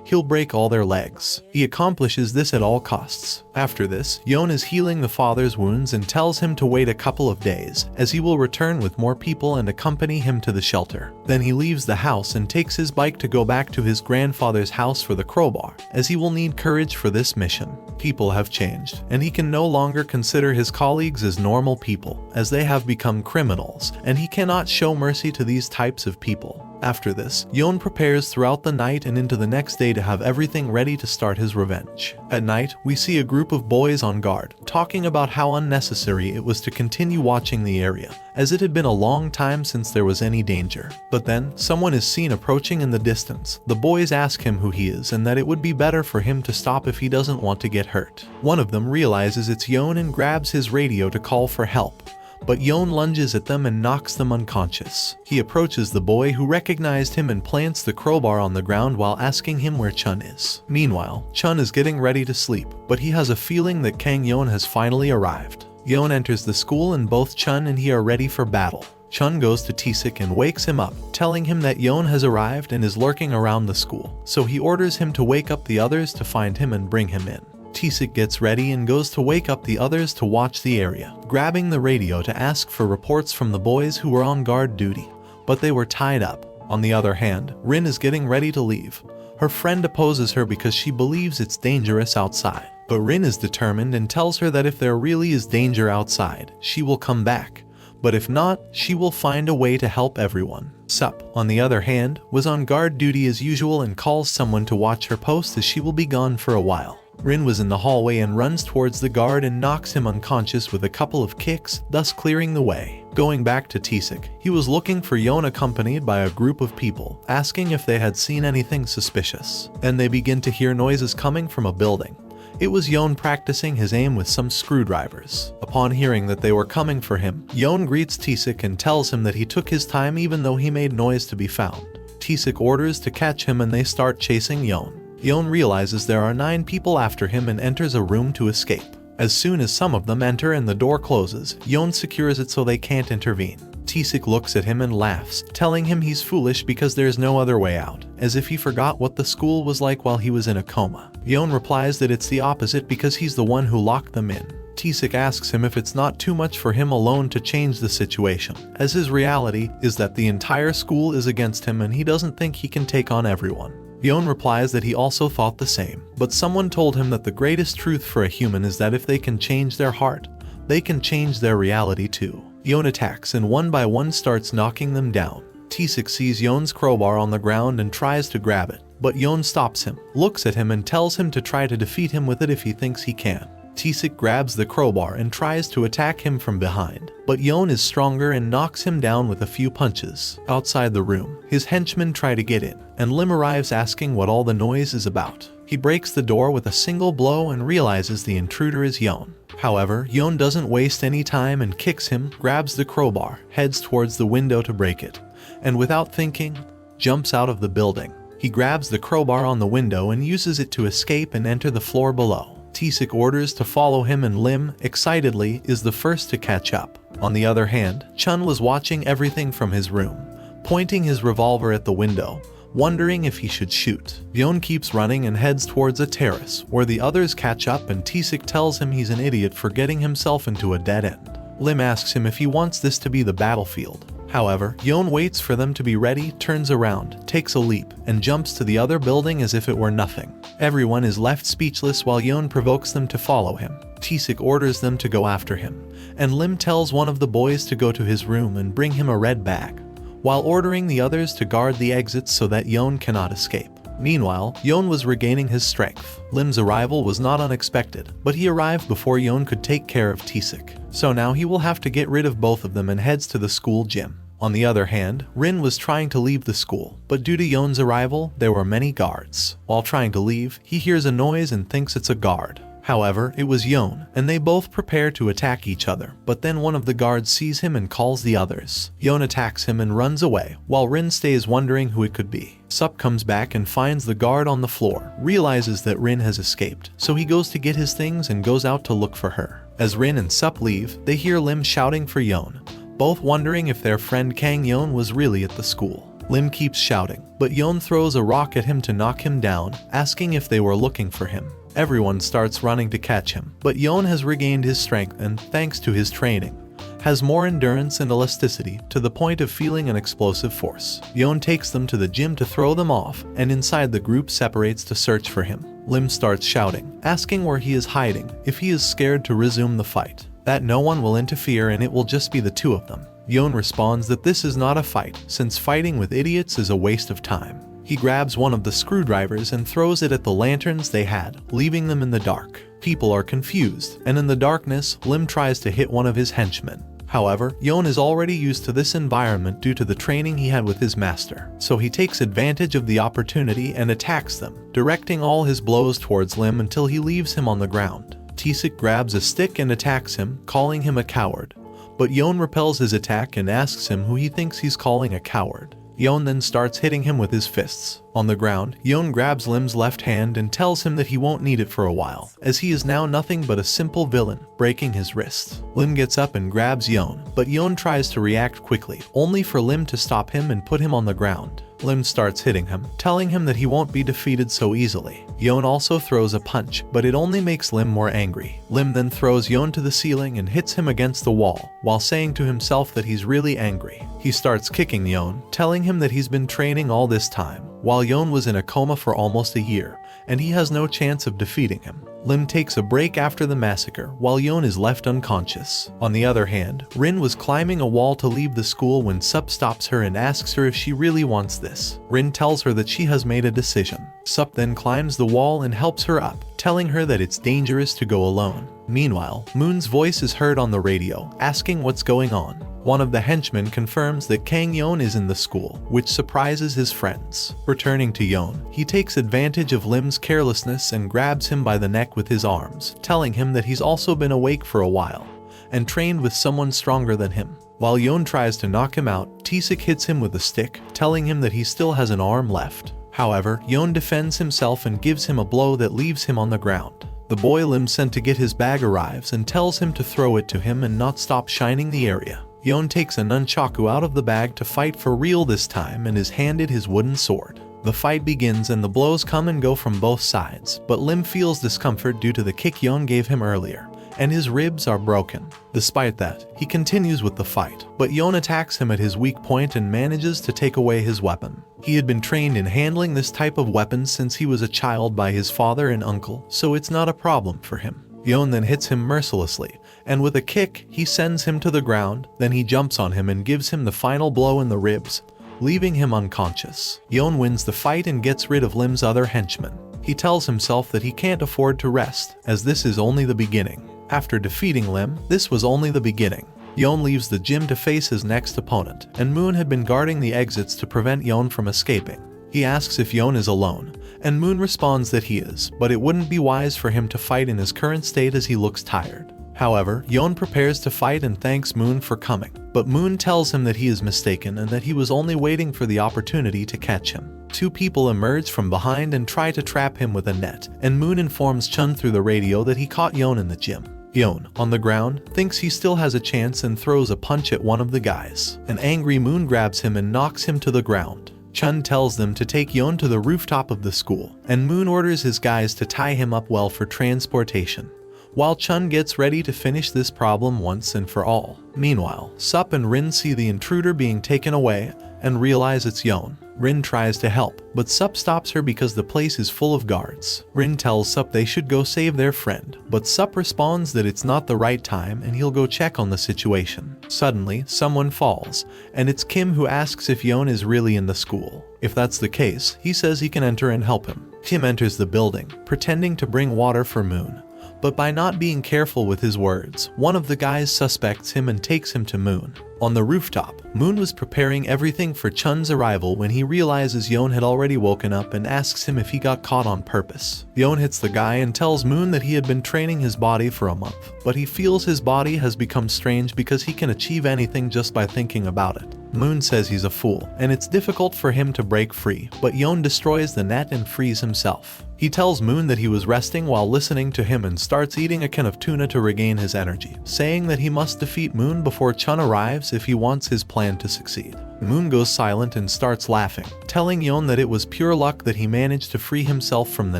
[SPEAKER 1] he'll break all their legs. He accomplishes this at all costs. After this, Yeon is healing the father's wounds and tells him to wait a couple of days, as he will return with more people and accompany him to the shelter. Then he leaves the house and takes his bike to go back to his grandfather's house for the crowbar, as he will need courage for this mission. People have changed, and he can no longer consider his colleagues as normal people, as they have become criminals, and he cannot show mercy to these types of people. After this, Yeon prepares throughout the night and into the next day to have everything ready to start his revenge. At night, we see a group of boys on guard, talking about how unnecessary it was to continue watching the area, as it had been a long time since there was any danger. But then, someone is seen approaching in the distance. The boys ask him who he is and that it would be better for him to stop if he doesn't want to get hurt. One of them realizes it's Yeon and grabs his radio to call for help. But Yeon lunges at them and knocks them unconscious. He approaches the boy who recognized him and plants the crowbar on the ground while asking him where Chun is. Meanwhile, Chun is getting ready to sleep, but he has a feeling that Kang Yeon has finally arrived. Yeon enters the school and both Chun and he are ready for battle. Chun goes to Taesik and wakes him up, telling him that Yeon has arrived and is lurking around the school, so he orders him to wake up the others to find him and bring him in. Taesik gets ready and goes to wake up the others to watch the area, grabbing the radio to ask for reports from the boys who were on guard duty, but they were tied up. On the other hand, Rin is getting ready to leave. Her friend opposes her because she believes it's dangerous outside, but Rin is determined and tells her that if there really is danger outside, she will come back, but if not, she will find a way to help everyone. Sup, on the other hand, was on guard duty as usual and calls someone to watch her post as she will be gone for a while. Rin was in the hallway and runs towards the guard and knocks him unconscious with a couple of kicks, thus clearing the way. Going back to Taesik, he was looking for Yeon accompanied by a group of people, asking if they had seen anything suspicious. Then they begin to hear noises coming from a building. It was Yeon practicing his aim with some screwdrivers. Upon hearing that they were coming for him, Yeon greets Taesik and tells him that he took his time even though he made noise to be found. Taesik orders to catch him and they start chasing Yeon. Yeon realizes there are 9 people after him and enters a room to escape. As soon as some of them enter and the door closes, Yeon secures it so they can't intervene. Taesik looks at him and laughs, telling him he's foolish because there's no other way out, as if he forgot what the school was like while he was in a coma. Yeon replies that it's the opposite because he's the one who locked them in. Taesik asks him if it's not too much for him alone to change the situation, as his reality is that the entire school is against him and he doesn't think he can take on everyone. Yeon replies that he also thought the same, but someone told him that the greatest truth for a human is that if they can change their heart, they can change their reality too. Yeon attacks and one by one starts knocking them down. Taesik sees Yeon's crowbar on the ground and tries to grab it, but Yeon stops him, looks at him and tells him to try to defeat him with it if he thinks he can. Taesik grabs the crowbar and tries to attack him from behind, but Yeon is stronger and knocks him down with a few punches. Outside the room, his henchmen try to get in, and Lim arrives asking what all the noise is about. He breaks the door with a single blow and realizes the intruder is Yeon. However, Yeon doesn't waste any time and kicks him, grabs the crowbar, heads towards the window to break it, and without thinking, jumps out of the building. He grabs the crowbar on the window and uses it to escape and enter the floor below. Taesik orders to follow him and Lim, excitedly, is the first to catch up. On the other hand, Chun was watching everything from his room, pointing his revolver at the window, wondering if he should shoot. Yeon keeps running and heads towards a terrace, where the others catch up and Taesik tells him he's an idiot for getting himself into a dead end. Lim asks him if he wants this to be the battlefield. However, Yeon waits for them to be ready, turns around, takes a leap, and jumps to the other building as if it were nothing. Everyone is left speechless while Yeon provokes them to follow him. Taesik orders them to go after him, and Lim tells one of the boys to go to his room and bring him a red bag, while ordering the others to guard the exits so that Yeon cannot escape. Meanwhile, Yeon was regaining his strength. Lim's arrival was not unexpected, but he arrived before Yeon could take care of Taesik. So now he will have to get rid of both of them and heads to the school gym. On the other hand, Rin was trying to leave the school, but due to Yeon's arrival, there were many guards. While trying to leave, he hears a noise and thinks it's a guard. However, it was Yeon, and they both prepare to attack each other, but then one of the guards sees him and calls the others. Yeon attacks him and runs away, while Rin stays wondering who it could be. Sup comes back and finds the guard on the floor, realizes that Rin has escaped, so he goes to get his things and goes out to look for her. As Rin and Sup leave, they hear Lim shouting for Yeon, both wondering if their friend Kang Yeon was really at the school. Lim keeps shouting, but Yeon throws a rock at him to knock him down, asking if they were looking for him. Everyone starts running to catch him, but Yeon has regained his strength and, thanks to his training, has more endurance and elasticity to the point of feeling an explosive force. Yeon takes them to the gym to throw them off, and inside the group separates to search for him. Lim starts shouting, asking where he is hiding, if he is scared to resume the fight, that no one will interfere and it will just be the two of them. Yeon responds that this is not a fight, since fighting with idiots is a waste of time. He grabs one of the screwdrivers and throws it at the lanterns they had, leaving them in the dark. People are confused, and in the darkness, Lim tries to hit one of his henchmen. However, Yeon is already used to this environment due to the training he had with his master, so he takes advantage of the opportunity and attacks them, directing all his blows towards Lim until he leaves him on the ground. Taesik grabs a stick and attacks him, calling him a coward, but Yeon repels his attack and asks him who he thinks he's calling a coward. Yeon then starts hitting him with his fists. On the ground, Yeon grabs Lim's left hand and tells him that he won't need it for a while, as he is now nothing but a simple villain, breaking his wrist. Lim gets up and grabs Yeon, but Yeon tries to react quickly, only for Lim to stop him and put him on the ground. Lim starts hitting him, telling him that he won't be defeated so easily. Yeon also throws a punch, but it only makes Lim more angry. Lim then throws Yeon to the ceiling and hits him against the wall, while saying to himself that he's really angry. He starts kicking Yeon, telling him that he's been training all this time, while Yeon was in a coma for almost a year, and he has no chance of defeating him. Lim takes a break after the massacre, while Yeon is left unconscious. On the other hand, Rin was climbing a wall to leave the school when Sup stops her and asks her if she really wants this. Rin tells her that she has made a decision. Sup then climbs the wall and helps her up, telling her that it's dangerous to go alone. Meanwhile, Moon's voice is heard on the radio, asking what's going on. One of the henchmen confirms that Kang Yeon is in the school, which surprises his friends. Returning to Yeon, he takes advantage of Lim's carelessness and grabs him by the neck with his arms, telling him that he's also been awake for a while, and trained with someone stronger than him. While Yeon tries to knock him out, Taesik hits him with a stick, telling him that he still has an arm left. However, Yeon defends himself and gives him a blow that leaves him on the ground. The boy Lim sent to get his bag arrives and tells him to throw it to him and not stop shining the area. Yeon takes a nunchaku out of the bag to fight for real this time and is handed his wooden sword. The fight begins and the blows come and go from both sides, but Lim feels discomfort due to the kick Yeon gave him earlier, and his ribs are broken. Despite that, he continues with the fight, but Yeon attacks him at his weak point and manages to take away his weapon. He had been trained in handling this type of weapons since he was a child by his father and uncle, so it's not a problem for him. Yeon then hits him mercilessly, and with a kick, he sends him to the ground, then he jumps on him and gives him the final blow in the ribs, leaving him unconscious. Yeon wins the fight and gets rid of Lim's other henchmen. He tells himself that he can't afford to rest, as this is only the beginning. After defeating Lim, this was only the beginning. Yeon leaves the gym to face his next opponent, and Moon had been guarding the exits to prevent Yeon from escaping. He asks if Yeon is alone, and Moon responds that he is, but it wouldn't be wise for him to fight in his current state as he looks tired. However, Yeon prepares to fight and thanks Moon for coming, but Moon tells him that he is mistaken and that he was only waiting for the opportunity to catch him. Two people emerge from behind and try to trap him with a net, and Moon informs Chun through the radio that he caught Yeon in the gym. Yeon, on the ground, thinks he still has a chance and throws a punch at one of the guys. An angry Moon grabs him and knocks him to the ground. Chun tells them to take Yeon to the rooftop of the school, and Moon orders his guys to tie him up well for transportation, while Chun gets ready to finish this problem once and for all. Meanwhile, Sup and Rin see the intruder being taken away and realize it's Yeon. Rin tries to help, but Sup stops her because the place is full of guards. Rin tells Sup they should go save their friend, but Sup responds that it's not the right time and he'll go check on the situation. Suddenly, someone falls, and it's Kim who asks if Yeon is really in the school. If that's the case, he says he can enter and help him. Kim enters the building, pretending to bring water for Moon, but by not being careful with his words, one of the guys suspects him and takes him to Moon. On the rooftop, Moon was preparing everything for Chun's arrival when he realizes Yeon had already woken up and asks him if he got caught on purpose. Yeon hits the guy and tells Moon that he had been training his body for a month, but he feels his body has become strange because he can achieve anything just by thinking about it. Moon says he's a fool, and it's difficult for him to break free, but Yeon destroys the net and frees himself. He tells Moon that he was resting while listening to him and starts eating a can of tuna to regain his energy, saying that he must defeat Moon before Chun arrives if he wants his plan to succeed. Moon goes silent and starts laughing, telling Yeon that it was pure luck that he managed to free himself from the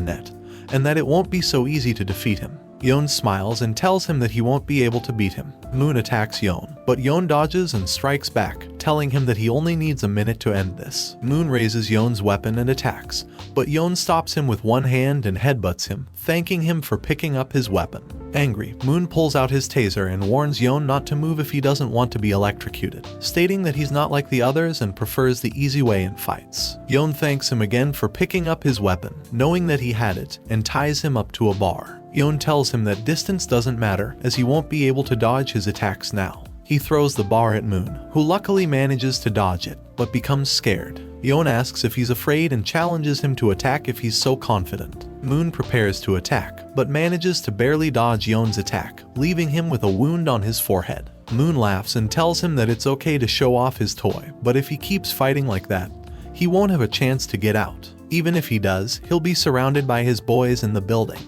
[SPEAKER 1] net, and that it won't be so easy to defeat him. Yeon smiles and tells him that he won't be able to beat him. Moon attacks Yeon, but Yeon dodges and strikes back, telling him that he only needs a minute to end this. Moon raises Yeon's weapon and attacks, but Yeon stops him with one hand and headbutts him, thanking him for picking up his weapon. Angry, Moon pulls out his taser and warns Yeon not to move if he doesn't want to be electrocuted, stating that he's not like the others and prefers the easy way in fights. Yeon thanks him again for picking up his weapon, knowing that he had it, and ties him up to a bar. Yeon tells him that distance doesn't matter as he won't be able to dodge his attacks now. He throws the bar at Moon, who luckily manages to dodge it, but becomes scared. Yeon asks if he's afraid and challenges him to attack if he's so confident. Moon prepares to attack, but manages to barely dodge Yeon's attack, leaving him with a wound on his forehead. Moon laughs and tells him that it's okay to show off his toy, but if he keeps fighting like that, he won't have a chance to get out. Even if he does, he'll be surrounded by his boys in the building,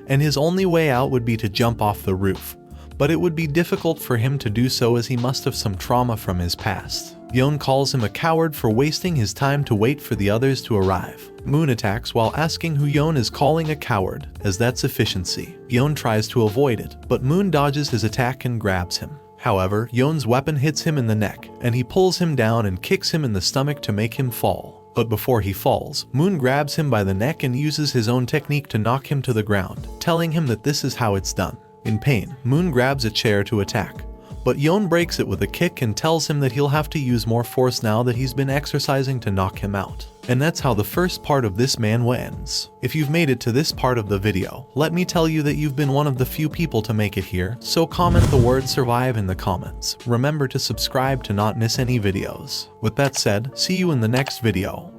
[SPEAKER 1] and his only way out would be to jump off the roof. But it would be difficult for him to do so as he must have some trauma from his past. Yeon calls him a coward for wasting his time to wait for the others to arrive. Moon attacks while asking who Yeon is calling a coward, as that's efficiency. Yeon tries to avoid it, but Moon dodges his attack and grabs him. However, Yeon's weapon hits him in the neck, and he pulls him down and kicks him in the stomach to make him fall. But before he falls, Moon grabs him by the neck and uses his own technique to knock him to the ground, telling him that this is how it's done. In pain, Moon grabs a chair to attack, but Yeon breaks it with a kick and tells him that he'll have to use more force now that he's been exercising to knock him out. And that's how the first part of this manhwa ends. If you've made it to this part of the video, let me tell you that you've been one of the few people to make it here, so comment the word survive in the comments. Remember to subscribe to not miss any videos. With that said, see you in the next video.